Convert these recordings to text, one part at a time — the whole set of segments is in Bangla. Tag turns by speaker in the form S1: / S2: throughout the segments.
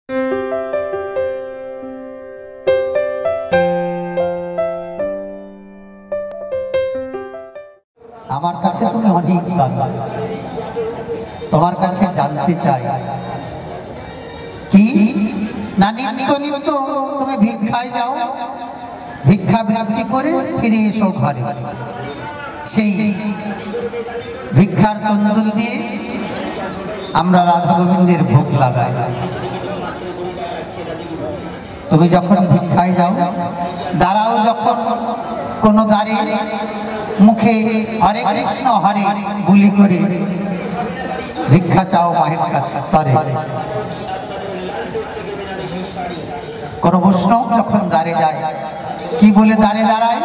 S1: আমার কাছে তুমি অনেক দামি, তোমার কাছে জানতে চাই কি না নিত্য নিত্য তুমি ভিক্ষায় যাও, ভিক্ষা বৃত্তি করে ফিরে এসো ঘরে, সেই ভিক্ষার তন্দুল দিয়ে আমরা রাধা গোবিন্দের ভোগ লাগাই। তুমি যখন ভিক্ষায় যাও, দাঁড়াও যখন কোনো দাঁড়িয়ে মুখে হরে কৃষ্ণ হরে বুলি করে ভিক্ষা চাও মায়ের কাছে তরে, কোন বৈষ্ণব যখন দাঁড়িয়ে যায় কি বলে দাঁড়ায়?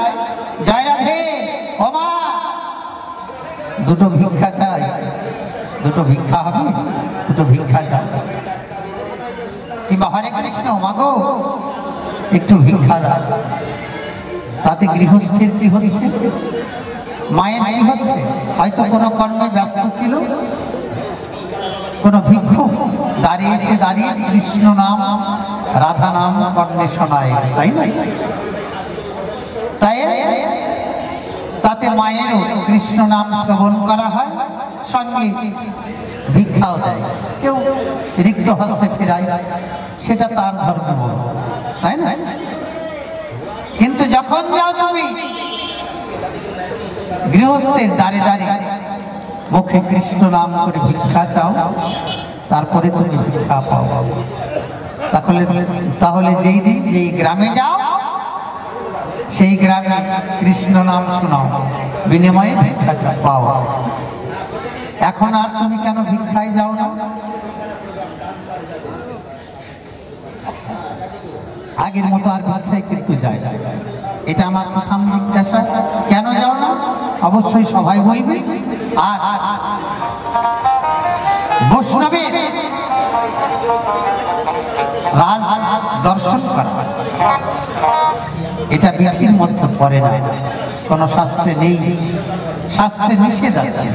S1: জয় রাধে ও মা, দুটো ভিক্ষা চাই, দুটো ভিক্ষা হবে, দুটো ভিক্ষা চাই। কিংবা হরে কৃষ্ণ মাগো একটু ভিক্ষা দাও। তাতে গৃহস্থের কি হচ্ছে? মায়ের কি হচ্ছে? হয়তো কোনো কর্মে ব্যস্ত ছিল, কোন ভিক্ষু দাঁড়িয়ে কৃষ্ণ নাম রাধা নাম কর্ণে শোনায়, তাই না? তাই তাতে মায়েরও কৃষ্ণ নাম শ্রবণ করা হয়, সঙ্গে ভিক্ষাও দেয়। কেউ রিক্ত হস্তে ফেরায়, সেটা তার ধর্ম, তাই না? কিন্তু যখন যাও তুমি গৃহস্থের দাঁড়িয়ে মুখে কৃষ্ণ নাম করে ভিক্ষা চাও, তারপরে তুমি ভিক্ষা পাও। তাহলে যেই দিন যেই গ্রামে যাও, সেই গ্রামে কৃষ্ণ নাম শোনাও, বিনিময়ে ভিক্ষা পাও। এখন আর তুমি কেন ভিক্ষায় যাও না? আগের মতো আর ভিক্ষায় কিন্তু যায় না। এটা আমার প্রথম জিজ্ঞাসা, কেন যাও না? অবশ্যই সবাই বলবে। আর বৈষ্ণবের রাজ দর্শন করা এটা বিধির মধ্যে পড়ে না, কোন শাস্ত্রে নেই, শাস্ত্রে নিষেধ আছে।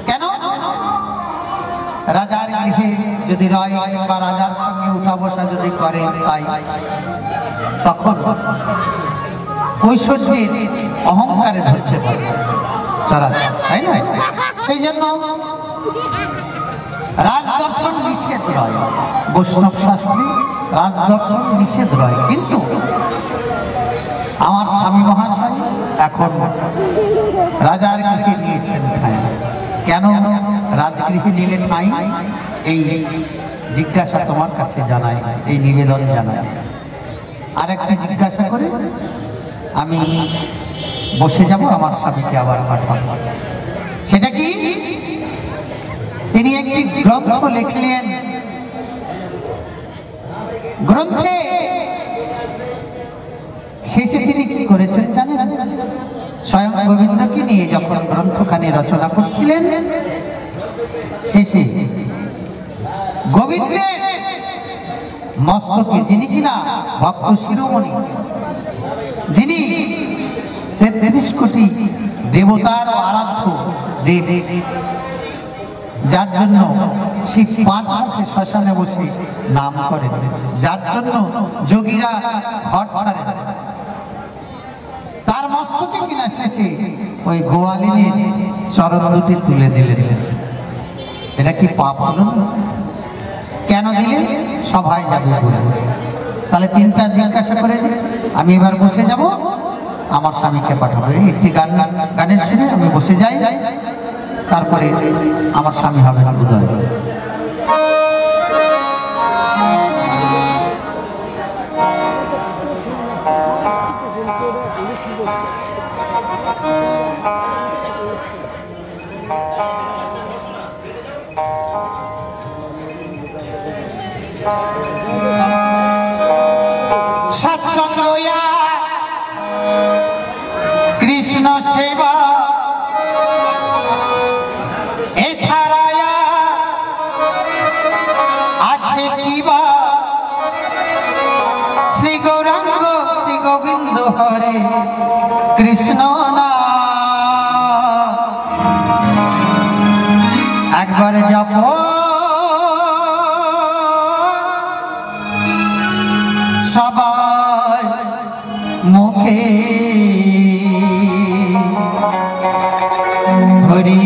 S1: কেন? রাজার গৃহে যদি রয় বা রাজার সঙ্গে উঠা বসা যদি করে, তাই তখন ঐশ্বর্যের অহংকারে ধরতে পারে চরাচর, তাই না? সেই জন্য রাজদর্শন নিষেধ রয়, বৈষ্ণব শাস্ত্রে রাজদর্শন নিষেধ রয়। কিন্তু আমার স্বামী মহাশয় এখন রাজার গৃহে নিয়েছেন ঠাঁই। কেন রাজগৃহে নিলে ঠাঁই? এই জিজ্ঞাসা তোমার কাছে জানাই, এই নিবেদন জানাই। আর একটা জিজ্ঞাসা করে আমি বসে যাব, আমার স্বামীকে আবার পাঠাবো। সেটা কি? তিনি একটি গ্রন্থ লিখলেন, গ্রন্থে শেষে তিনি কি করেছেন জানেন? স্বয়ং গোবিন্দকে নিয়ে যখন গ্রন্থখানি রচনা করছিলেন, শেষে গোবিন্দের মস্তকে, যিনি কিনা ভক্ত শিরোমণি, যিনি ৩৩ কোটি দেবতার আরাধ্য দেব, যার জন্য শিব ৫ মুখে শ্মশানে বসে নাম করেন, যার জন্য যোগীরা ঘর ছাড়েন, তার মস্তকে কিনা শেষে ওই গোয়ালিনীর চরণ দুটি তুলে দিলেন। এটা কি পাপ হলো? কেন দিলে? সবাই যাবে বলে। তাহলে তিনটা জিজ্ঞাসা করে আমি এবার বসে যাব, আমার স্বামীকে পাঠাবো। একটি গানের শুনে আমি বসে যাই, তারপরে আমার স্বামী হবে উদয়। সৎসঙ্গয়া কৃষ্ণ সেবা এছাড়া আছে কিবা? শ্রী গৌরাঙ্গ শ্রী গোবিন্দ হরে কৃষ্ণ নাম একবার জপ সবাই মুখে হরি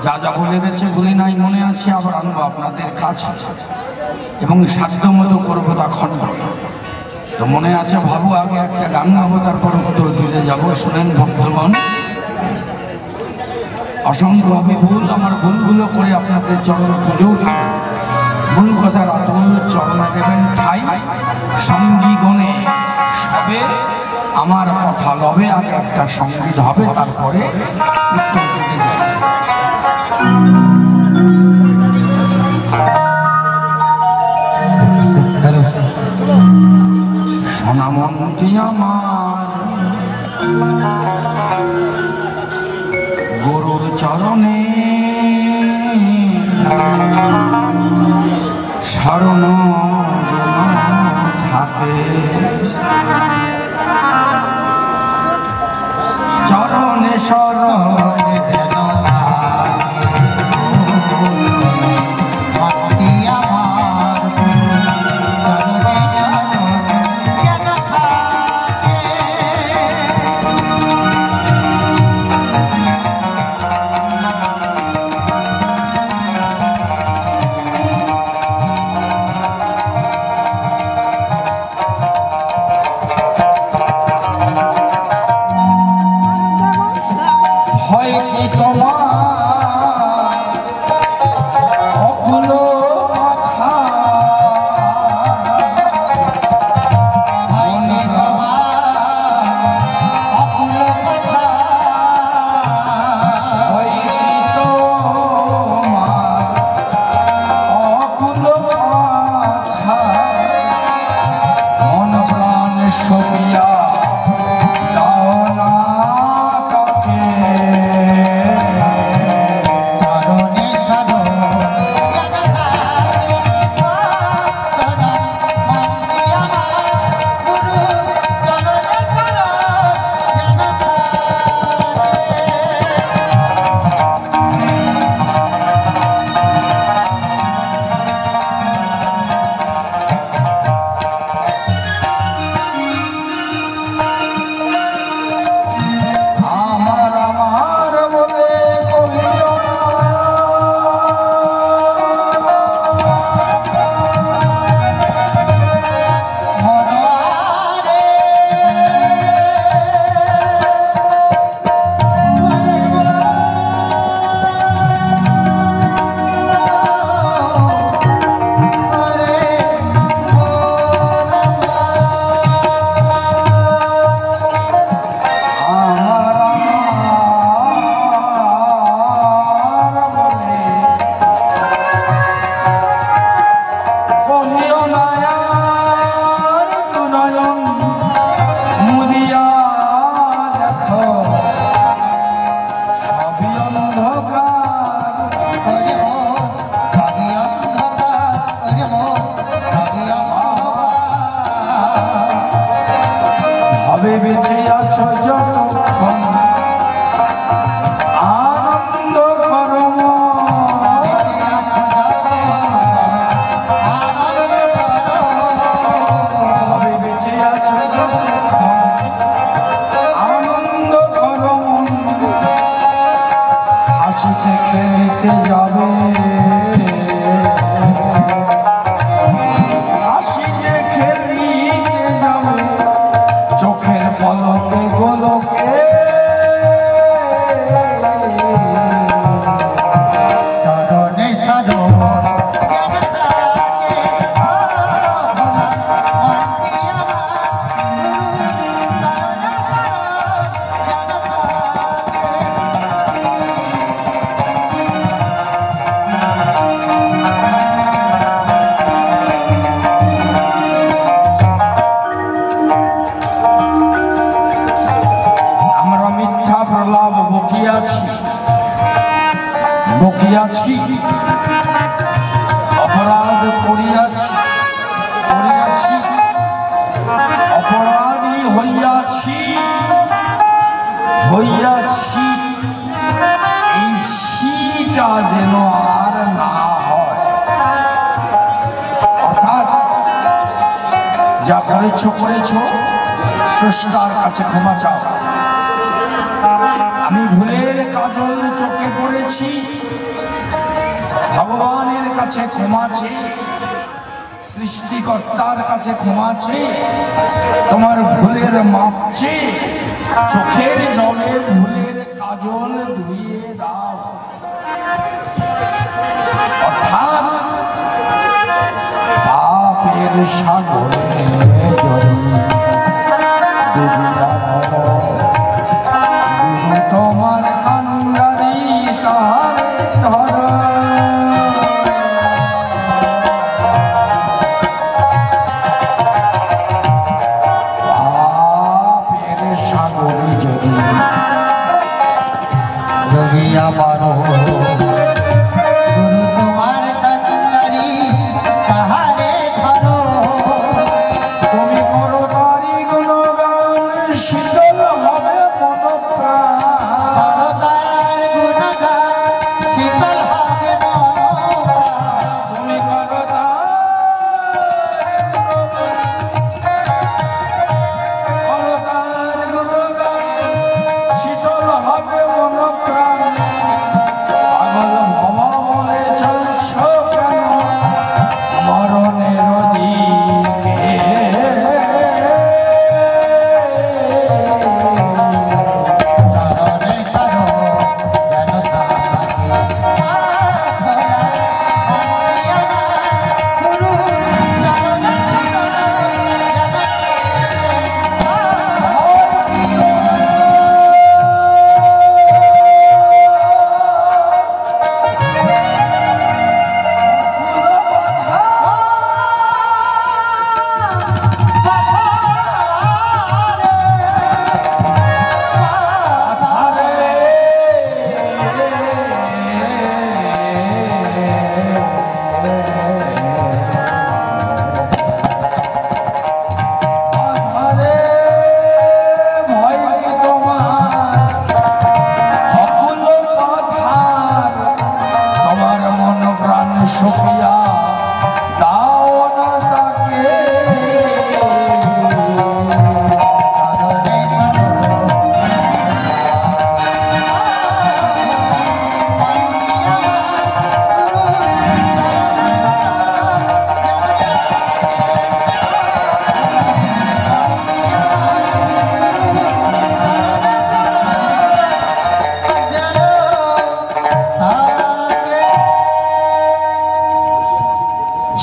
S2: যা যা ভুলে গেছে ভুলি নাই মনে আছে আবার আনবো আপনাদের কাছে এবং সাধ্য মতো করবো তা খণ্ড। তো মনে আছে ভাবো আগে একটা গান গাবো তারপর উত্তর দিতে যাবো। শুনেন ভক্তগণ, অসংখ্য আমি ভুল, আমার ভুলগুলো করে আপনাদের চরণ পুজো গুরু কথার অতুল চরণে দেবেন ঠাই, সঙ্গী গণে সবে আমার কথা লবে। আগে একটা সঙ্গীত হবে, তারপরে উত্তর দিতে যাই। সোনামন্ত্রী আমার গুরুর চরণে শরণ যেন থাকে, চরণে শরণে যেন বেঁচে আছো যতক্ষণ আনন্দ করো, বেঁচে আছো যতক্ষণ আনন্দ করো, হাসিতে খেলতে যাবে, হাসিতে খেলতে যাবে চোখের পলকে গোলকে,
S1: চরণে শরণ
S2: বকিয়াছি, অপরাধ করিয়াছি, অপরাধী হইয়াছি, এই ছিটা যেন আর না হয়। অর্থাৎ যা করেছো স্রষ্টার কাছে ক্ষমা চাও। আমি ভুলের কাজল চোখে পড়েছি, ভগবানের কাছে ক্ষমা চেয়ে, সৃষ্টিকর্তার কাছে ক্ষমা চেয়ে, তোমার ভুলের মাপ চেয়ে চোখের জলে ভুলের কাজল ধুইয়ে দাও। অর্থাৎ সাগরে যদি ডুবিয়া মরো, গুরু তোমার কান্ডারি তাহারে ধর। পাপের সাগরে যদি ডুবিয়া মরো,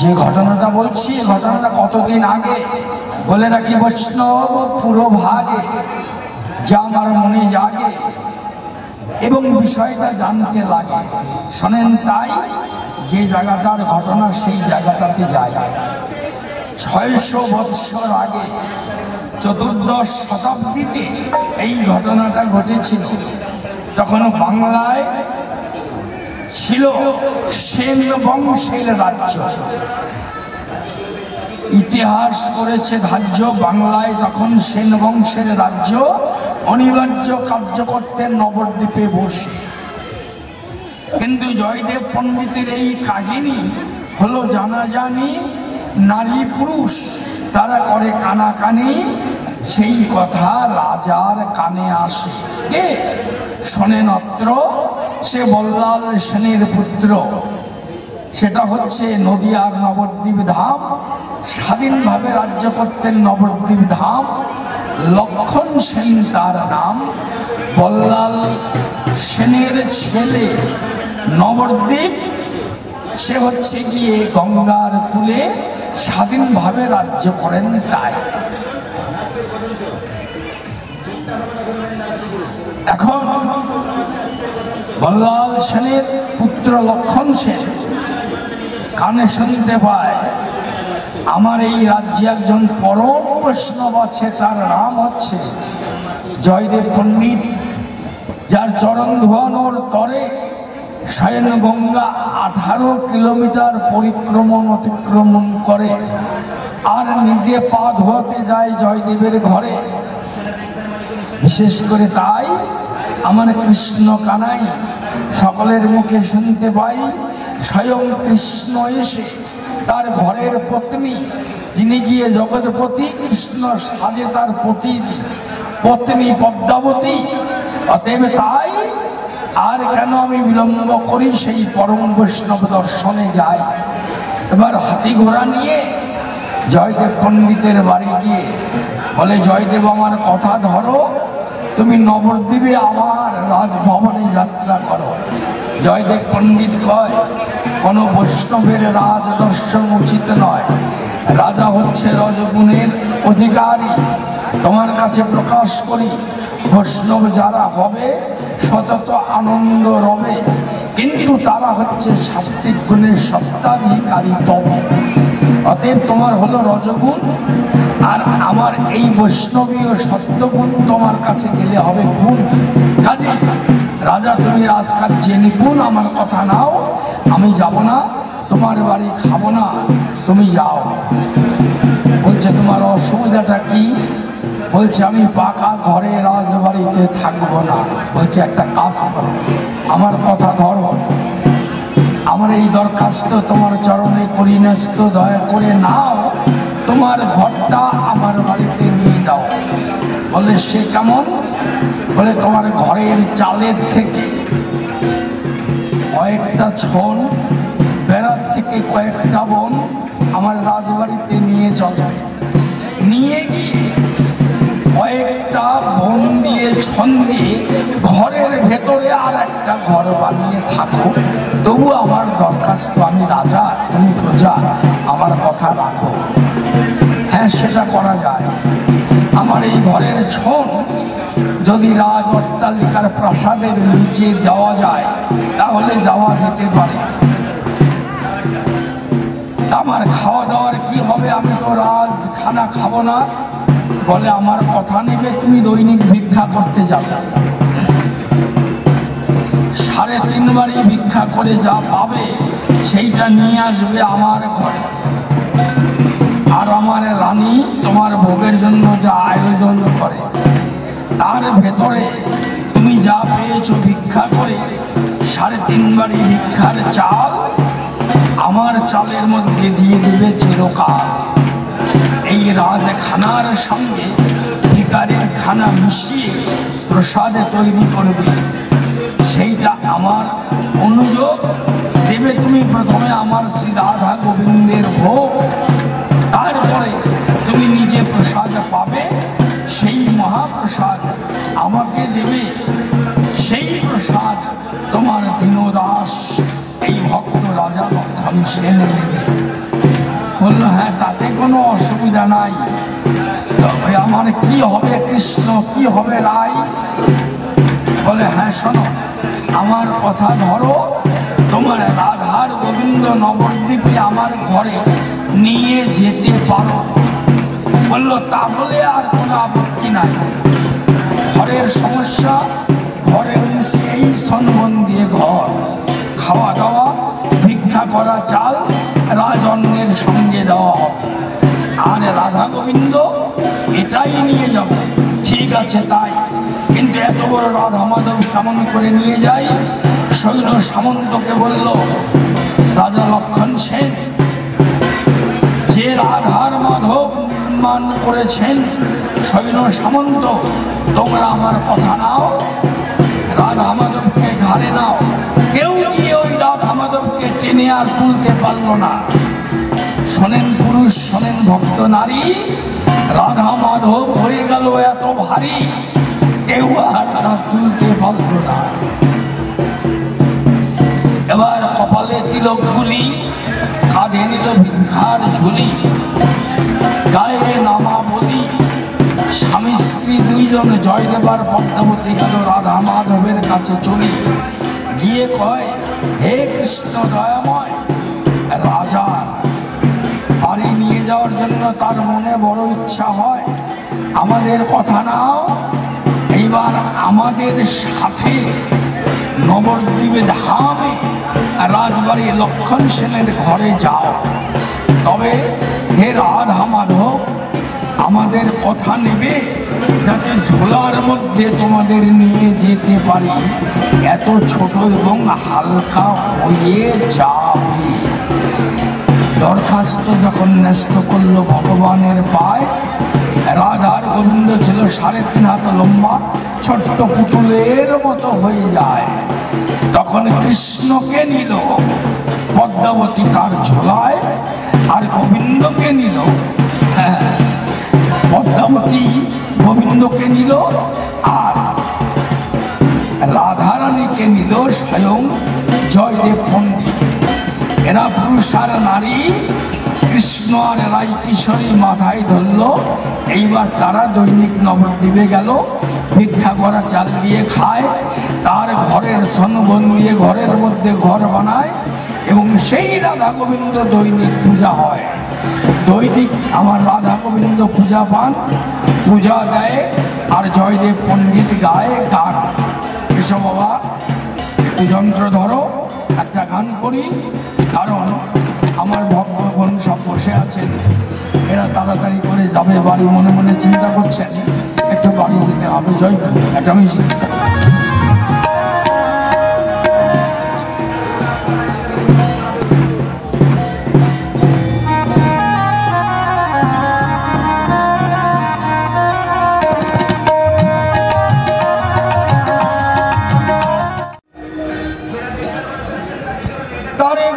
S2: যে ঘটনাটা বলছি, ঘটনাটা কতদিন আগে বলে রাখি বৈষ্ণব পুরো ভাগে যা আমার মনে জাগে এবং বিষয়টা জানতে লাগে। শোনেন, তাই যে জায়গাটার ঘটনা সেই জায়গাটাতে যায়। 600 বৎসর আগে চতুর্দশ শতাব্দীতে এই ঘটনাটা ঘটেছিল। তখন বাংলায় ছিল সেন বংশের রাজ্য। ইতিহাস করেছে ধার্য, বাংলায় তখন সেন বংশের রাজ্য, অনিবার্য কার্য করতেন নবদ্বীপে বসে। কিন্তু জয়দেব পণ্ডিতের এই কাহিনী হলো জানাজানি, নারী পুরুষ তারা করে কানাকানি, সেই কথা রাজার কানে আসে। কে শোনেন অত্র? সে বল্লাল সেনের পুত্র, সেটা হচ্ছে নদিয়ার নবদ্বীপ ধাম। স্বাধীনভাবে রাজ্য করতেন নবদ্বীপ ধাম। লক্ষণ সেন তার নাম। বল্লাল সেনের ছেলে নবদ্বীপ, সে হচ্ছে গিয়ে গঙ্গার কূলে স্বাধীনভাবে রাজ্য করেন। তাই এখন বল্লাল সেনের পুত্র লক্ষণ সেন কানে শুনতে পায় আমার এই রাজ্যে একজন পরম বৈষ্ণব আছে, তার নাম হচ্ছে জয়দেব পণ্ডিত, যার চরণ ধোয়ানোর তরে স্বয়ং গঙ্গা 18 কিলোমিটার পরিক্রমণ অতিক্রমণ করে আর নিজে পা ধোয়াতে যায় জয়দেবের ঘরে। বিশেষ করে তাই আমার কৃষ্ণ কানাই সকলের মুখে শুনতে পাই স্বয়ং কৃষ্ণ এসে তার ঘরের পত্নী, যিনি গিয়ে জগৎপতি, কৃষ্ণ সাজে তার পত্নী পদ্মাবতী। অতএব তাই আর কেন আমি বিলম্ব করি, সেই পরম বৈষ্ণব দর্শনে যাই। এবার হাতি ঘোড়া নিয়ে জয়দেব পণ্ডিতের বাড়ি গিয়ে বলে, জয়দেব আমার কথা ধরো, তুমি নবদ্বীপে আমার রাজভবনে যাত্রা করো। জয়দেব পণ্ডিত কয়, কোন বৈষ্ণবের রাজ দর্শন উচিত নয়। রাজা হচ্ছে রজগুণের অধিকারী। তোমার কাছে প্রকাশ করি, বৈষ্ণব যারা হবে সতত আনন্দ রবে, কিন্তু তারা হচ্ছে সাত্ত্বিক গুণের সত্তাধিকারী। তবে অতএব তোমার হলো রজগুণ, আর আমার এই বৈষ্ণবীয় সত্যগুণ তোমার কাছে গেলে হবে গুণ। কাজে রাজা তুমি রাজকার্যে নিপুণ, আমার কথা নাও, আমি যাব না, তোমার বাড়ি খাবো না, তুমি যাও। বলছে তোমার অসুবিধাটা কি? বলছে আমি পাকা ঘরে রাজবাড়িতে থাকবো না। বলছে একটা কাজ করো, আমার কথা ধরো, আমার এই দরখাস্ত তোমার চরণে করি ন্যস্ত, দয়া করে নাও, তোমার ঘরটা আমার বাড়িতে নিয়ে যাও। বলে সে কেমন? বলে তোমার ঘরের চালের থেকে কয়েকটা ছন, বেড়ার থেকে কয়েকটা বন আমার রাজবাড়িতে নিয়ে চলো। নিয়ে গিয়ে কয়েকটা বন দিয়ে ছন দিয়ে ঘরের ভেতরে আর একটা ঘর বানিয়ে থাকো, তবু আমার দরখাস্ত, আমি রাজা তুমি প্রজা, আমার কথা রাখো। হ্যাঁ, সেটা করা যায়। আমার এই ঘরের ছন যদি রাজ অট্টালিকার প্রাসাদের নিচে দেওয়া যায় তাহলে যাওয়া যেতে পারে। আমার খাওয়া দাওয়ার কি হবে? আমি তো রাজ খানা খাবো না। বলে আমার কথা নেবে, তুমি দৈনিক ভিক্ষা করতে যাবে, 3.5 বারই ভিক্ষা করে যা পাবে সেইটা নিয়ে আসবে আমার ঘরে। আর আমার রানী তোমার ভোগের জন্য যা আয়োজন করে তার ভেতরে তুমি যা পেয়েছো ভিক্ষা করে 3.5 বারই ভিক্ষার চাল আমার চালের মধ্যে দিয়ে দিবে চিরকাল। এই রাজখানার সঙ্গে ভিখারির খানা মিশিয়ে প্রসাদে তৈরি করবে, সেইটা আমার অনুযোগ দেবে। তুমি প্রথমে আমার শ্রী রাধা গোবিন্দের ভোগ, তারপরে তুমি নিজে প্রসাদ পাবে, সেই মহাপ্রসাদ আমাকে দেবে। সেই প্রসাদ তোমার দীনদাস এই ভক্ত রাজা লক্ষণ সেন দেবে। বললো হ্যাঁ, তাতে কোনো অসুবিধা নাই, তবে আমার কি হবে কৃষ্ণ, কি হবে রাই? বলে হ্যাঁ শোনো, আমার কথা ধরো, তোমার রাধার গোবিন্দ নবদ্বীপে আমার ঘরে নিয়ে যেতে পারো। বললো তাহলে আর কোনো আপত্তি নাই। ঘরের সমস্যা, ঘরের নিচে এই সনবন দিয়ে ঘর, খাওয়া দাওয়া, ভিক্ষা করা চাল রাজন্যের সঙ্গে দেওয়া হবে, আর রাধা গোবিন্দ এটাই নিয়ে যাবে। ঠিক আছে তাই, কিন্তু এত বড় রাধা মাধব কেমন করে নিয়ে যাই? সৈন্য সামন্তকে বলল, রাজা লক্ষণ সেন যে রাধার মাধব নির্মাণ করেছেন, সৈন্য সামন্ত তোমরা আমার কথা নাও, রাধা মাধবকে ঘাড়ে নাও। কেউ গিয়ে ওই রাধা মাধবকে টেনে আর তুলতে পারল না। শোনেন পুরুষ, শোনেন ভক্ত নারী, রাধা মাধব হয়ে গেল এত ভারী, কেউ আর তা তুলতে পারল না। এবার কপালে তিলক গুলি, কাঁধে নিল ভিক্ষার ঝুলি, গায়ে নামা বলি, স্বামী স্ত্রী দুইজন জয়দেবার পদ্মাবতী গেল রাধা মাধবের কাছে চলি। গিয়ে কয়, হে কৃষ্ণ দয়াময়, রাজা বাড়ি নিয়ে যাওয়ার জন্য তার মনে বড় ইচ্ছা হয়, আমাদের কথা নাও, এইবার আমাদের সাথে নবদ্বীপে ধামে রাজবাড়ি লক্ষণ সেনের ঘরে যাও। তবে হে রাধা মাধব, আমাদের কথা নেবে যাতে ঝোলার মধ্যে তোমাদের নিয়ে যেতে পারি, এত ছোট এবং হালকা হয়ে যাবে। দরখাস্ত যখন ন্যস্ত করলো ভগবানের পায়, রাধার গোবিন্দ ছিল 3.5 হাত লম্বা, ছোট্ট পুতুলের মতো হয়ে যায়। তখন কৃষ্ণকে নিল পদ্মাবতী তার ঝোলায়, আর গোবিন্দকে নিল পদ্মাবতী গোবিন্দকে নিল আর রাধারানীকে নিল স্বয়ং জয়দেব পণ্ডিত। এরা পুরুষ আর নারী, কৃষ্ণ আর রাই কিশোরী মাথায় ধরল। এইবার তারা দৈনিক নবদ্বীপে গেল, ভিক্ষা করা চাল দিয়ে খায়, তার ঘরের সনবন দিয়ে ঘরের মধ্যে ঘর বানায় এবং সেই রাধা গোবিন্দ দৈনিক পূজা হয়। দৈনিক আমার রাধা গোবিন্দ পূজা পান, পূজা দেয় আর জয়দেব পণ্ডিত গায়ে গান। এসব বাবা একটু যন্ত্র ধরো, একটা গান করি, কারণ আমার ভক্তগণ সব বসে আছেন, এরা তাড়াতাড়ি করে যাবে বাড়ি, মনে মনে চিন্তা করছেন একটু বাড়ি যেতে হবে। জয় একটা মিষ্টি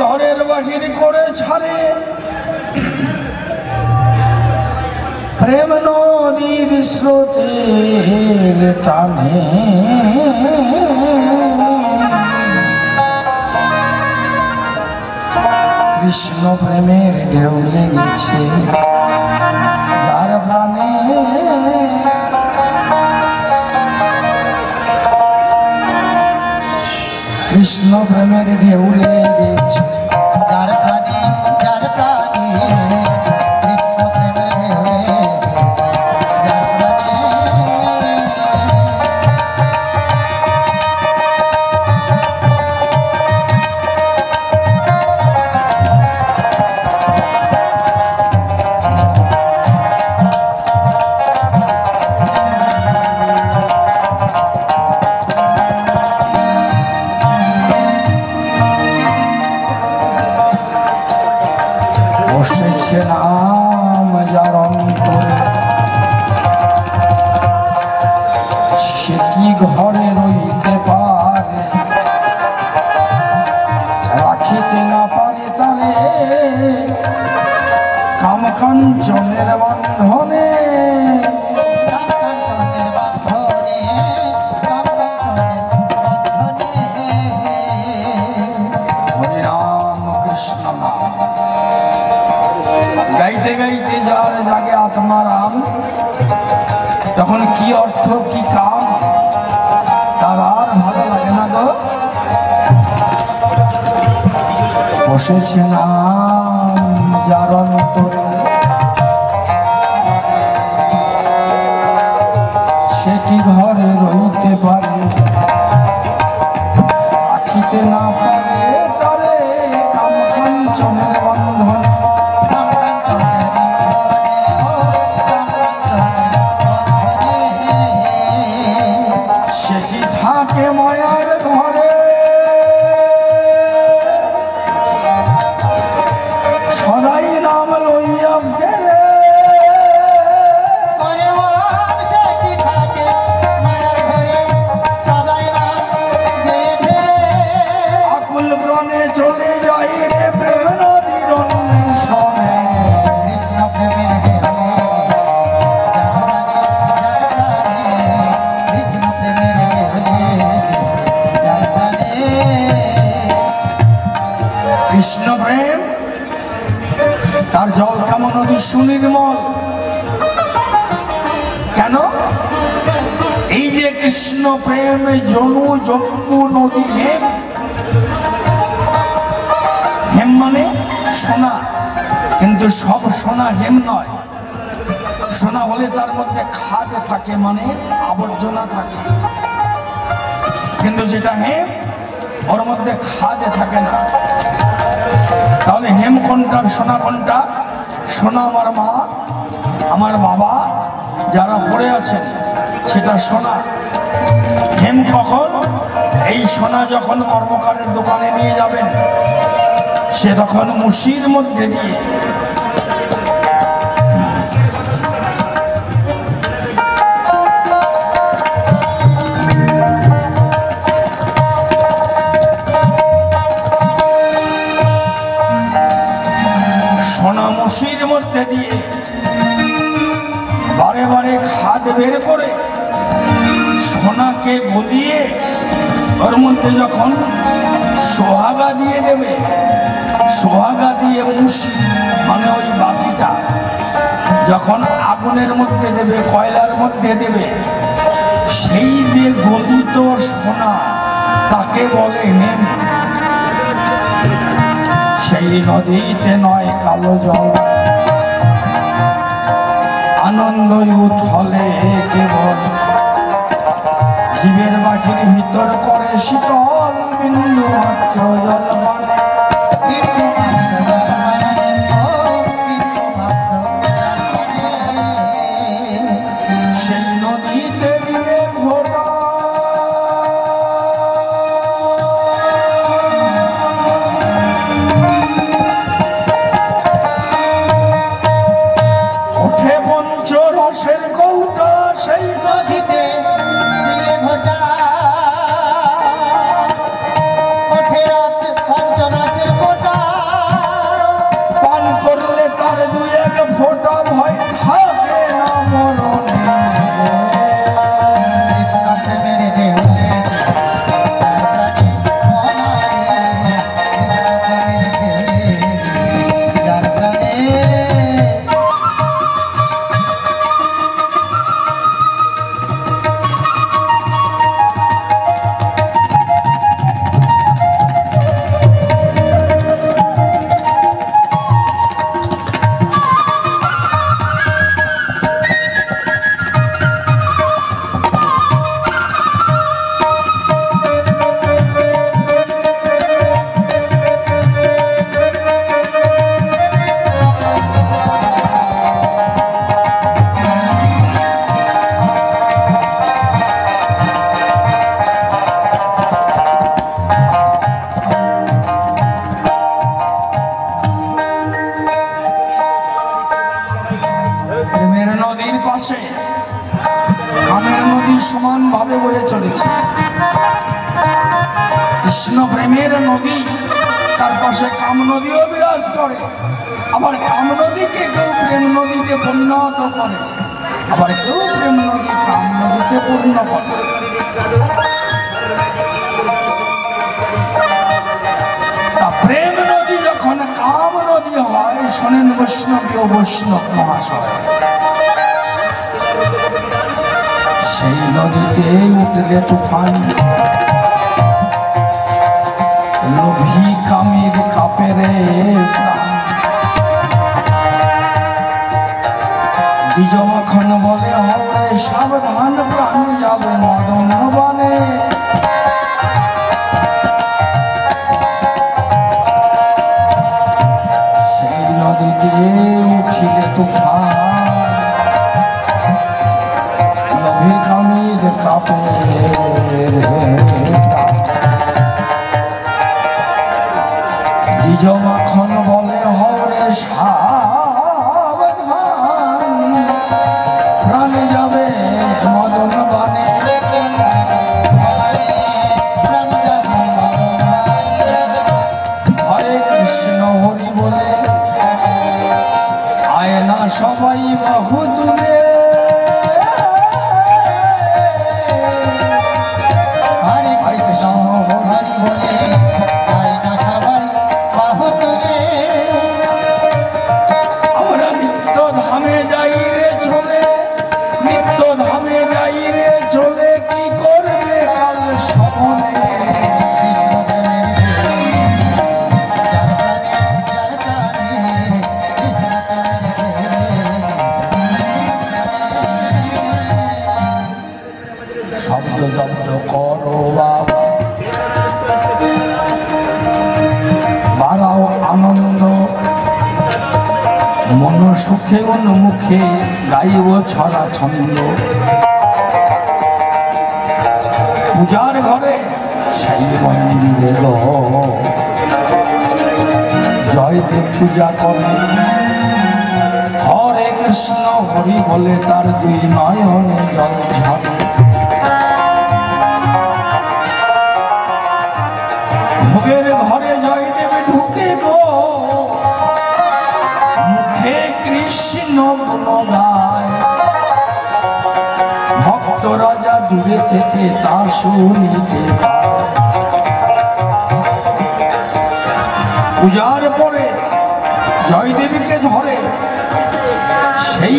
S2: ঘরের বাহির করে ছাড়ে প্রেম নদীর স্রোতের টানে। কৃষ্ণ প্রেমের ঢেউ লেগেছে যার প্রাণে। কৃষ্ণ প্রেমের ঢেউ লেগেছে
S1: যার প্রাণে, যার প্রাণে, কৃষ্ণ প্রেমের ঢেউ, যার প্রাণে।
S2: বসেছে নাম যার অন্তরে, সে কি ঘরে রইতে পারে, রাখিতে না পারে তারে কামকাঞ্চনের বন্ধনে। হরিনাম কৃষ্ণ নাম গাইতে গাইতে যার জাগে আত্মারাম, তখন কি অর্থ কি কাম তার আর ভালো লাগে না গো। বসেছে নাম যার অন্তরে, সেটি ঘরে রইতে পারে, রাখিতে না পারে তারে কামকাঞ্চনের বন্ধন। সেটি থাকে ময়ার ঘরে, সদাই নাম লইয়া ফেরে। আকুল প্রাণে চলে যাই রে প্রেম নদীর অন্বেষণে। কৃষ্ণ প্রেম তার জল কেমন নদী সুনির্মল। কেন? এই যে কৃষ্ণ প্রেম জনু জম্বু নদী হেম, হেম মানে সোনা, কিন্তু সব সোনা হেম নয়। সোনা হলে তার মধ্যে খাদ থাকে, মানে আবর্জনা থাকে, কিন্তু যেটা হেম ওর মধ্যে খাদ থাকে না। তাহলে হেম কোনটা, সোনা কোনটা? সোনা আমার মা, আমার বাবা যারা পড়ে আছেন সেটা সোনা। হেম কখন? এই সোনা যখন কর্মকারের দোকানে নিয়ে যাবেন, সে তখন মুশির মধ্যে দিয়ে সোনা মুশির মধ্যে দিয়ে বারে বারে খাদ বের করে সোনাকে গলিয়ে ওর মধ্যে যখন সোহাগা দিয়ে দেবে, সোহাগা দিয়ে মুশি মানে ওই বাতিটা যখন আগুনের মধ্যে দেবে, কয়লার মধ্যে দেবে, সেই যে গলিত সোনা তাকে বলে নেম। সেই নদীতে নয় কালো জল, আনন্দ উথলে কেবল জীবের বাকির ভিতর করে শীতল বিন্দু মাত্র জল পানে। সেই নদীতে দিয়ে ঘোরা ওঠে পঞ্চরসের কৌটা, সেই
S1: নদীতে দিলে ঘটা ওঠে পঞ্চরসের গোটা,
S2: পান করলে তার দুই এক ফোঁটা ভয় থাকে না মরণে।
S1: কৃষ্ণ প্রেমের ঢেউয়ে যার প্রাণে
S2: প্রেমের নদীর পাশে কামের নদী সমান ভাবে বয়ে চলেছে। কৃষ্ণ প্রেমের নদী, তার পাশে কাম নদীও বিরাজ করে। আবার কাম নদীকে কেউ প্রেম নদীতে পরিণত করে, আবার কেউ প্রেম নদী কাম নদীতে পূর্ণ করে। তা প্রেম নদী যখন কাম নদী হয়, শোনেন বৈষ্ণবী ও বৈষ্ণব মহাশয়, সেই নদীতে উঠলে তুফান, লোভী কামির কাপেরে প্রাণ। দ্বিজ মাখন বলে হরে সাবধান, প্রাণ যাবে মদন বনে। সেই নদীতে উঠিলে তুফান, লোভী কামির কাপের প্রাণ। দ্বিজ মাখন বলে হরে সাবধান, প্রাণ যাবে মদন বনে। হরে কৃষ্ণ হরি বলে আয়না সবাই বাহু তুলে।
S1: হরে কৃষ্ণ হরি বলে আয়না সবাই বাহু তুলে।
S2: আমরা নিত্য ধামে যাই রে চলে, নিত্য ধামে যাই রে চলে, কি করবে কাল সমনে। শব্দ জব্দ করো বাবা, বাড়াও আনন্দ, মন সুখে অনুমুখে গাইব ছড়া ছন্দ। পূজার ঘরে সেই মন্দিরে জয়দেব পূজা করে। হরে কৃষ্ণ হরি বলে তার দুই নয়নে জল ঝরে। ভোগের ঘরে জয়দেব ঢুকে গো, মুখে কৃষ্ণ গুণ গায়। দূরে থেকে তা শুনিতে পায়। পূজার পরে জয়দেবীকে ধরে সেই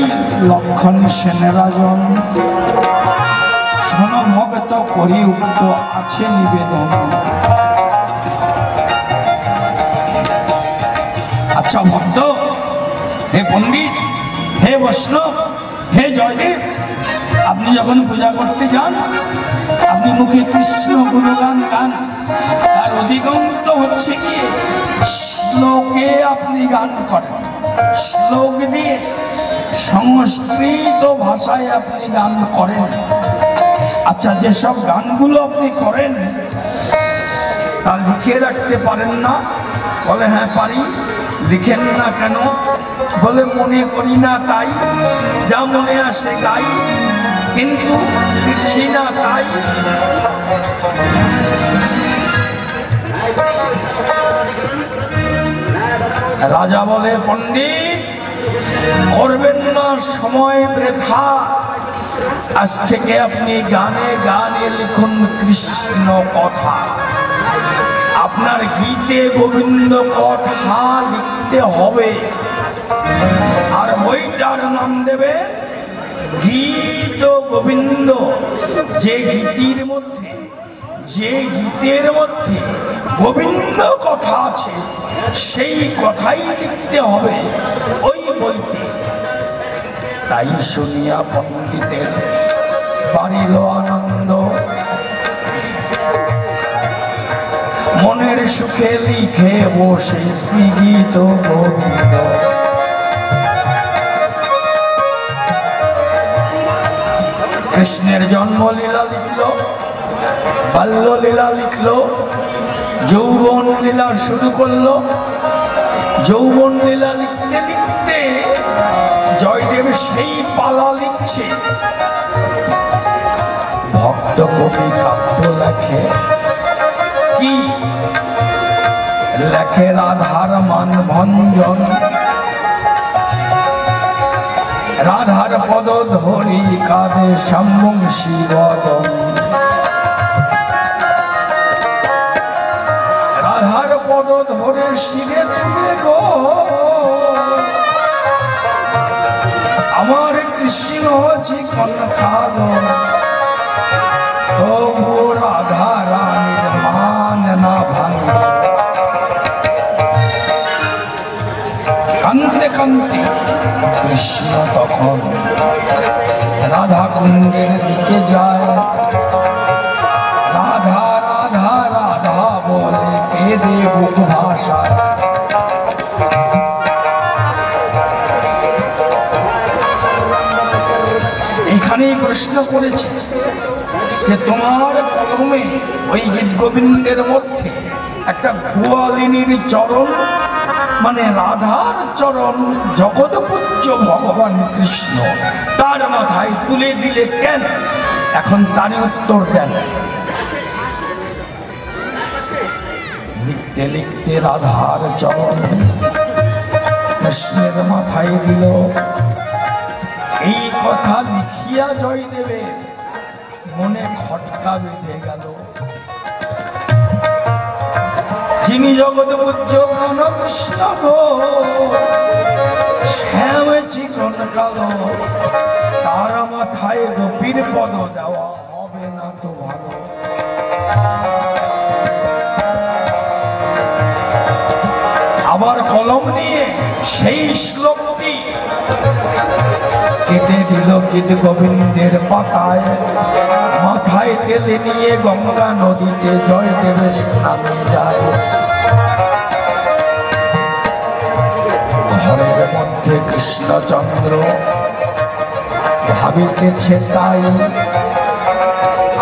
S2: লক্ষণ সেনরাজন, শোন ভক্ত করি উক্ত আছে নিবেদন। আচ্ছা ভক্ত, হে পণ্ডিত, হে বৈষ্ণব, হে জয়দেব, আপনি যখন পূজা করতে যান আপনি মুখে কৃষ্ণ গুণগান গান, তার অধিকাংশ হচ্ছে কি শ্লোকে আপনি গান করেন, শ্লোক দিয়ে সংস্কৃত ভাষায় আপনি গান করেন। আচ্ছা, যেসব গানগুলো আপনি করেন তা লিখে রাখতে পারেন না? বলে হ্যাঁ পারি। লিখেন না কেন? বলে মনে করি না তাই, যা মনে আসে গাই, কিন্তু লিখি না তাই। রাজা বলে পণ্ডিত করবেন না সময় বৃথা, আজ থেকে আপনি গানে গানে লিখুন কৃষ্ণ কথা। আপনার গীতে গোবিন্দ কথা লিখতে হবে, আর বইটার নাম দেবে গীত গোবিন্দ। যে গীতের মধ্যে গোবিন্দ কথা আছে সেই কথাই লিখতে হবে ওই বইতে। তাই শুনিয়া পণ্ডিতের বাড়িল আনন্দ, মনের সুখে লিখে বসে শ্রী গীত গোবিন্দ। কৃষ্ণের জন্মলীলা লিখল, বাল্যলীলা লিখল, যৌবন লীলা শুরু করলো। যৌবন লীলা লিখতে লিখতে জয়দেব সেই পালা লিখছে। ভক্ত কবি কাব্য লেখে কি লেখে? রাধার মান ভঞ্জন, রাধার পদ ধরি কাঁদে শ্যামবংশী বদন। রাধার পদ ধরে শিরে তুলে গো আমার কৃষ্ণ জীবন কালো, তবু রাধা রানীর মান না ভাঙে। কান্তে কান্তে কৃষ্ণ তখন রাধা কুণ্ডের দিকে যায়। রাধা রাধা রাধা বলে কেঁদে বুক ভাষায়। এখানেই প্রশ্ন করেছে যে তোমার কলমে ওই গীত গোবিন্দের মধ্যে একটা গোয়ালিনীর চরণ মানে রাধার চরণ জগৎ পূজ্য ভগবান কৃষ্ণ তার মাথায় তুলে দিলে কেন? এখন তারই উত্তর দেন। লিখতে লিখতে রাধার চরণ কৃষ্ণের মাথায় দিল। এই কথা লিখিয়া জয়দেবে মনে খটকা বেঁধে গেল। যিনি জগৎ পূজ্য কৃষ্ণ গো শ্যাম চিকন কালো, তার মাথায় গোপীর পদ দেওয়া হবে না তো ভালো। আবার কলম নিয়ে সেই শ্লোকটি কেটে দিল গীত গোবিন্দের পাতায়। মাথায় তেলে নিয়ে গঙ্গা নদীতে জয়দেবের স্নানে যায়। ঘরের মধ্যে কৃষ্ণচন্দ্র ভাবিতেছে তাই,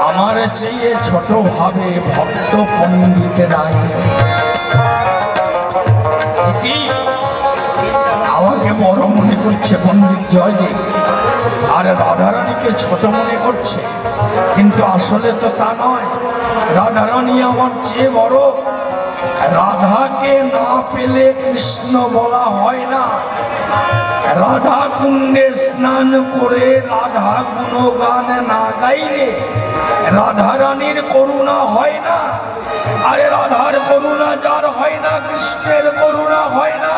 S2: আমার চেয়ে ছোট ভাবে ভক্ত পণ্ডিত নাই। আমাকে বড় মনে করছে পণ্ডিত জয়দেব, আর রাধারানীকে ছোট মনে করছে, কিন্তু আসলে তো তা নয়। রাধারানী আমার চেয়ে বড়, রাধাকে না পেলে কৃষ্ণ বলা হয় না। রাধা কুণ্ডে স্নান করে রাধা গুণগান না গাইলে রাধা রানীর করুণা হয় না। আরে রাধার করুণা যার হয় না, কৃষ্ণের করুণা হয় না।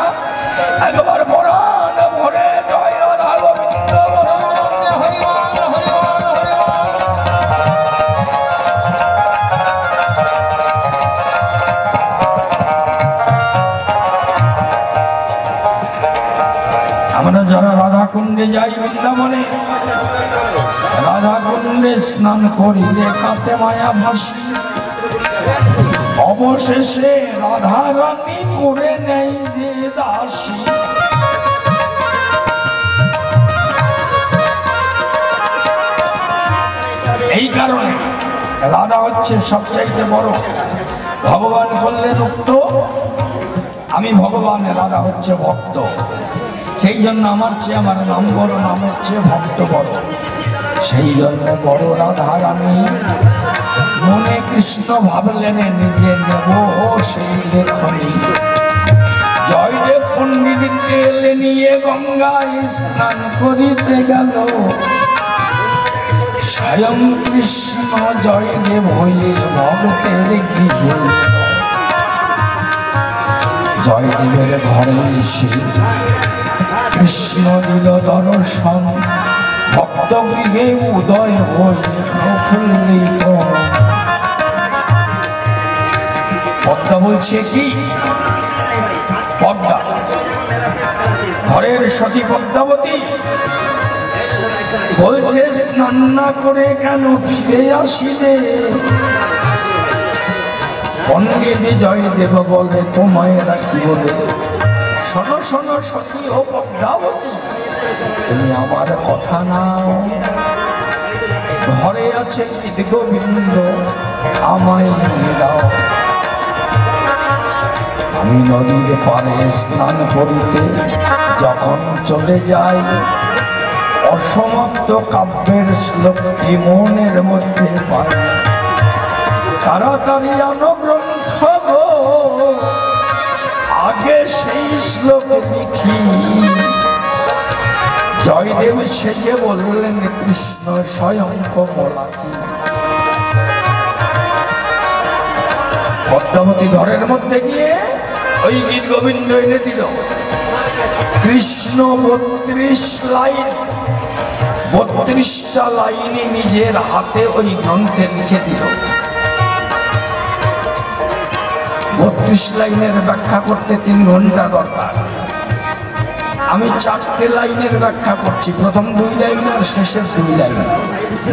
S2: একবার পরাণ ভরে জয় রাধা গোবিন্দ আমরা যারা রাধা কুণ্ডে যাই বৃন্দাবনে, রাধা কুণ্ডে স্নান করিলে কাটে মায়া ভাসি, অবশেষে রাধা রানী করে নেই যে দাসী। এই কারণে রাধা হচ্ছে সবচাইতে বড়। ভগবান বললেন উক্ত, আমি ভগবান, রাধা হচ্ছে ভক্ত। সেই জন্য আমার চেয়ে আমার নাম বড়, নামের চেয়ে ভক্ত বড়। সেই জন্য বড় রাধা রানী মনে কৃষ্ণ ভাবলেন নিজে নেব সেই লেখনী। জয়দেব পণ্ডিত তেল নিয়ে গঙ্গায় স্নান করিতে গেল, স্বয়ং কৃষ্ণ জয়দেব হয়ে ভক্তের গৃহে। জয়দেবের ঘরে এসে কৃষ্ণ দিল দর্শন, ভক্ত গৃহে উদয় হয়ে প্রফুল্লিত। পদ্মা বলছে কি? পদ্মা ঘরের সতী পদ্মাবতী বলছে স্নান না করে কেন ফিরে আসিলে? পণ্ডিত জয়দেব বলে তোমায় রাখি বলে, শোনো শোনো সতী ও পদ্মাবতী, তুমি আমার কথা নাও। ঘরে আছে গীত গোবিন্দ, আমায় নিয়ে দাও। আমি নদীর পাড়ে স্নান করিতে যখন চলে যাই, অসমাপ্ত কাব্যের শ্লোকটি মনের মধ্যে পাই। তাড়াতাড়ি আনো গ্রন্থ গো, আগে সেই শ্লোক লিখি। জয়দেব সেজে বললেন কৃষ্ণ স্বয়ং কমলাকি। পদ্মাবতী ঘরের মধ্যে গিয়ে ওই গীত গোবিন্দ এনে দিল। কৃষ্ণ 32 লাইন, 32টা লাইনে নিজের হাতে ওই গ্রন্থে লিখে দিল। 32 লাইনের ব্যাখ্যা করতে 3 ঘন্টা দরকার। আমি 4টে লাইনের ব্যাখ্যা করছি, প্রথম 2 লাইন আর শেষের 2 লাইন,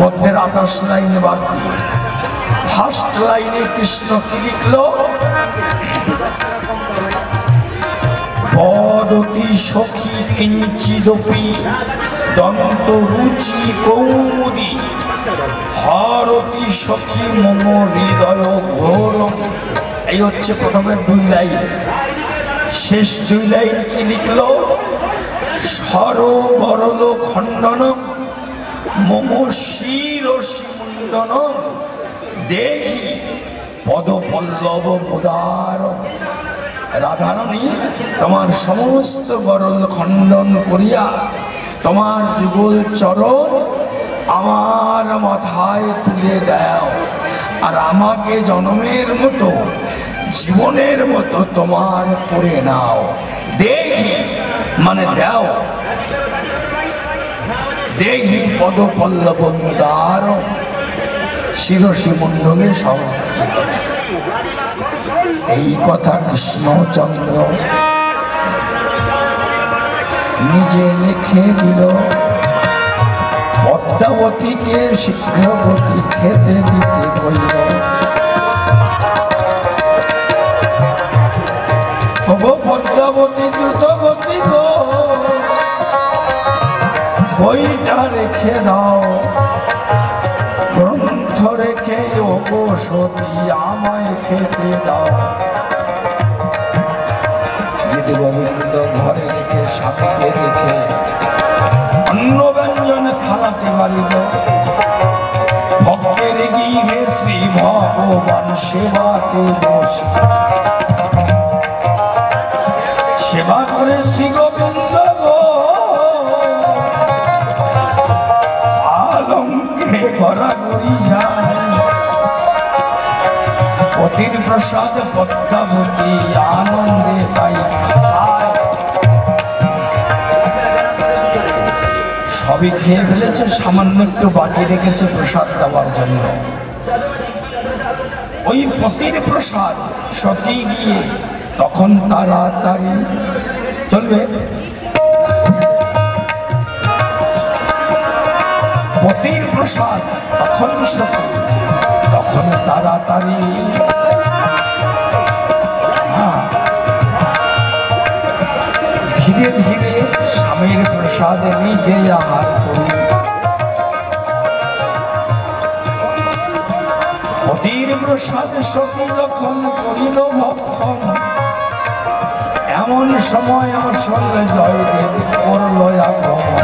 S2: মধ্যের 28 লাইন বাদ দিয়ে। ফার্স্ট লাইনে কৃষ্ণ কি লিখল? বদতি সখী কিঞ্চিদপি দন্ত রুচি কৌমুদী, হরতি সখী মম হৃদয় ঘোর। এই হচ্ছে প্রথমের 2 লাইন। শেষ 2 লাইন কি লিখল? সরবরল খণ্ডন মম শিরসি মুণ্ডন দেহি পদপল্লব মুদার। রাধারানী তোমার সমস্ত গরল খণ্ডন করিয়া তোমার যুগল চরণ আমার মাথায় তুলে দাও, আর আমাকে জনমের মতো জীবনের মতো তোমার করে নাও। দেহি মানে দাও, দেহি পদপল্লব মুদার শিরসি মণ্ডলে সংস্থিত। এই কথা কৃষ্ণচন্দ্র নিজে লিখে দিল। পদ্মাবতীকে শীঘ্রবতী খেতে দিতে বলল। পদ্মাবতী দ্রুত গতি গো, বইটা রেখে দাও। গ্রন্থ রেখে ওগো সতী আমায় খেতে দাও। গীত গোবিন্দ ঘরে রেখে স্বামীকে দেখে অন্ন ব্যঞ্জন থালাতে বাড়িল। ভক্তের গৃহে শ্রী ভগবান সেবাতে বসে করে শ্রী গোবিন্দ গো আলঙ্কে গড়াগড়ি যায় পতির প্রসাদ পদ্মাবতী আনন্দে তাই খায়। সবই খেয়ে ফেলেছে, সামান্য একটু বাকি রেখেছে প্রসাদ দেওয়ার জন্য। ওই পতির প্রসাদ সতী গিয়ে তখন তাড়াতাড়ি চলবে পতির প্রসাদ তখন সতী তখন তাড়াতাড়ি ধীরে ধীরে স্বামীর প্রসাদে নিজে আহার করি। পতির প্রসাদে সতী যখন করিল ভক্ষণ এমন সময় আসলে জয়দেব করল আগমন।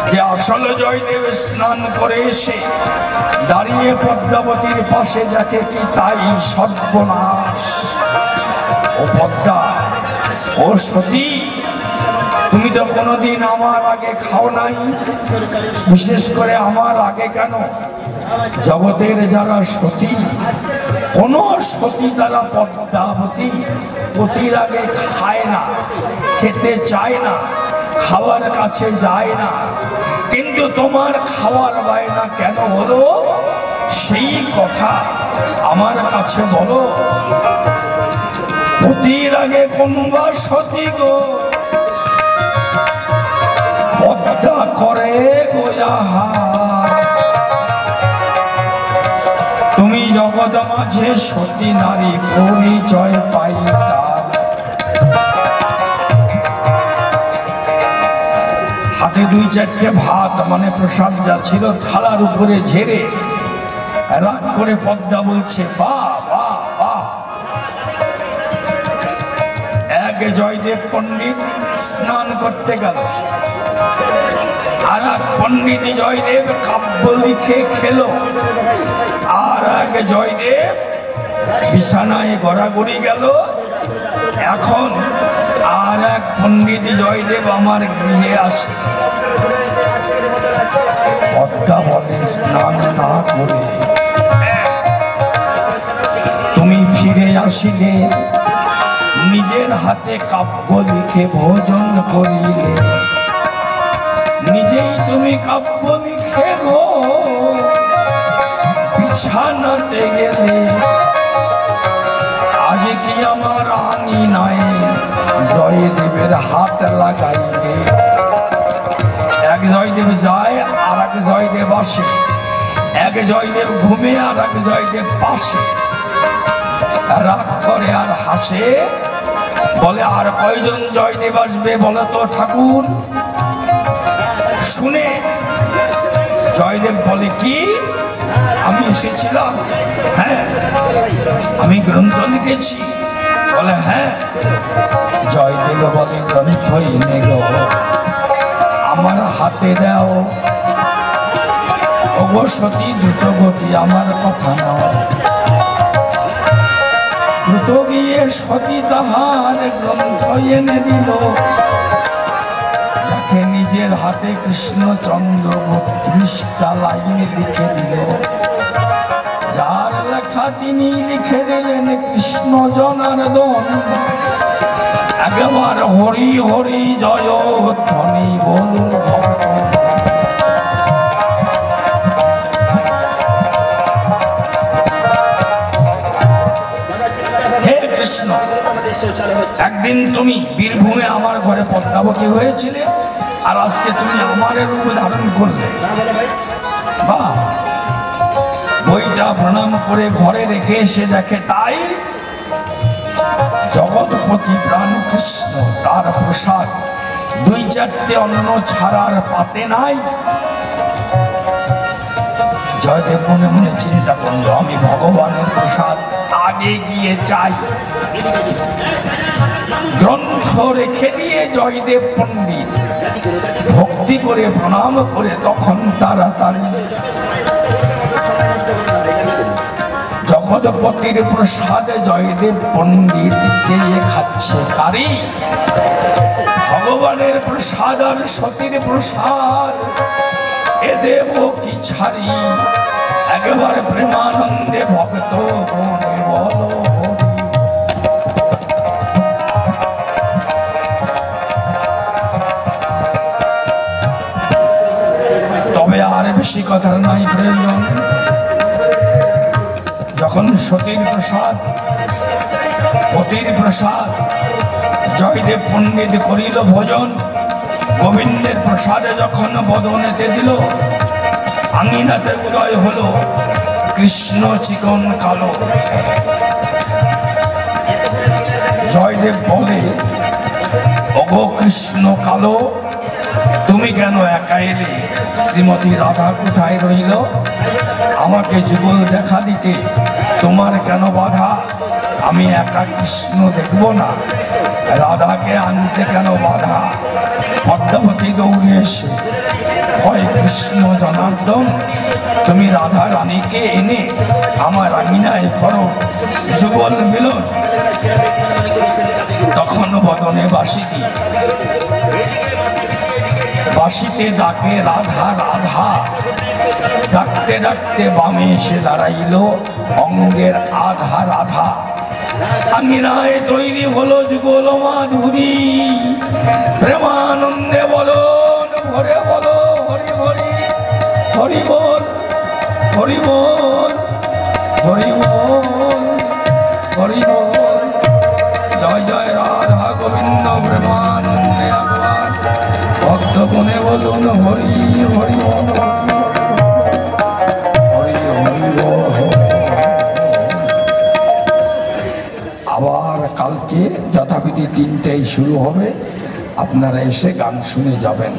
S2: যে আসলে জয়দেব স্নান করে এসে দাঁড়িয়ে পদ্মাবতীর পাশে যাকে কি তাই সর্বনাশ। ও পদ্মা, ও সতী, তুমি তো কোনোদিন আমার আগে খাও নাই, বিশেষ করে আমার আগে কেন? জগতের যারা সতী, কোন সতী তারা পদ্মাবতী পতির আগে খায় না, খেতে চায় না, খাওয়ার কাছে যায় না। কিন্তু তোমার খাওয়ার বায়না কেন হলো সেই কথা আমার কাছে বলো। পতির আগে কোনবা সতী গো পদ্মা করে গোয়াহার। তুমি জগৎ মাঝে সতী নারী পরিচয় পাই তার। হাতে দুই চারটে ভাত মানে প্রসাদ যা ছিল থালার উপরে ঝেড়ে রাগ করে পদ্মা বলছে বাহ বাহ বাহ। এক জয়দেব পণ্ডিত স্নান করতে গেল, আর এক পণ্ডিত জয়দেব কাব্য লিখে খেলো, আর এক জয়দেব বিছানায় গড়াগড়ি গেল। এখন আর এক পণ্ডিত জয়দেব আমার গৃহে আসে। পদ্মা বলে স্নান না করে তুমি ফিরে আসিলে, নিজের হাতে কাব্য লিখে ভোজন করিলে, নিজেই তুমি কাব্য লিখে গো বিছানাতে গেলে। আজ কি আমার আনি নাই জয়দেবের হাত লাগাইলে। এক জয়দেব যায় আর এক জয়দেব আসে, এক জয়দেব ঘুমে আর এক জয়দেব পাশে। রাগ করে আর হাসে, বলে আর কয়জন জয়দেব আসবে বলে তো ঠাকুর। শুনে জয়দেব বলে কি আমি এসেছিলাম? হ্যাঁ, আমি গ্রন্থ লিখেছি। বলে হ্যাঁ। জয়দেব বলে গ্রন্থই নেগ আমার হাতে দাও। ওগো সতী দ্রুত গতি আমার কথা নাও। দ্রুত গিয়ে সতী তাহার গ্রন্থ এনে দিল। তাকে নিজের হাতে কৃষ্ণচন্দ্র ৩২টা লাইন লিখে দিল। যার লেখা তিনি লিখে দিলেন কৃষ্ণ জনার্দন। একবার হরি হরি জয় ধ্বনি বলুন ভক্ত। হে কৃষ্ণ, একদিন তুমি বীরভূমে আমার ঘরে পদ্মাবতী হয়েছিলে, আর আজকে তুমি আমার রূপ ধারণ করলে। বাহ! বইটা প্রণাম করে ঘরে রেখে এসে দেখে তাই জগৎপতি প্রাণ কৃষ্ণ, তার প্রসাদ দুই চারটে অন্ন ছাড়ার পাতে নাই। জয়দেব মনে মনে চিন্তা করলো আমি ভগবানের প্রসাদ আগে গিয়ে চাই। গ্রন্থ রেখে দিয়ে জয়দেব পণ্ডিত ভক্তি করে প্রণাম করে তখন তাড়াতাড়ি জগৎপতির প্রসাদে জয়দেব পণ্ডিত চেয়ে খাচ্ছে কারি ভগবানের প্রসাদ আর সতীর প্রসাদ এ দেব কি ছাড়ি একেবারে প্রেমানন্দে ভক্ত গণে বলো তবে আর বেশি কথার নাই প্রয়োজন। যখন সতীর প্রসাদ পতির প্রসাদ জয়দেব পণ্ডিত করিল ভোজন, গোবিন্দের প্রসাদে যখন বদনেতে দিল, আঙিনাতে উদয় হলো কৃষ্ণ চিকন কালো। জয়দেব বলে, ওগো কৃষ্ণ কালো, তুমি কেন একা এলে? শ্রীমতী রাধা কোথায় রইল? আমাকে যুগল দেখা দিতে তোমার কেন বাধা? আমি একা কৃষ্ণ দেখব না? রাধাকে আনতে কেন বাধা? পদ্মাবতী দৌড়ে এসে হয় কৃষ্ণ জনার্দন, তুমি রাধা রানীকে এনে আমার আঙিনায় করো যুগল মিলন। তখন বদনে বাসিটি বাসিতে ডাকে রাধা রাধা, ডাকতে ডাকতে বামে এসে দাঁড়াইল অঙ্গের আধা রাধা। আঙিনায় তৈরি হলো যুগল মাধুরী, প্রেমানন্দে বলো ভরে বলো হরি হরি হরি বল হরি বল হরি বল হরি বল। জয় জয় রাধা গোবিন্দ প্রেমানন্দে আবার ভক্ত গুণে বলুন হরি হরি বল হরি হরি বল। আবার কালকে যথাবিধি 3টায় শুরু হবে, আপনারা এসে গান শুনে যাবেন।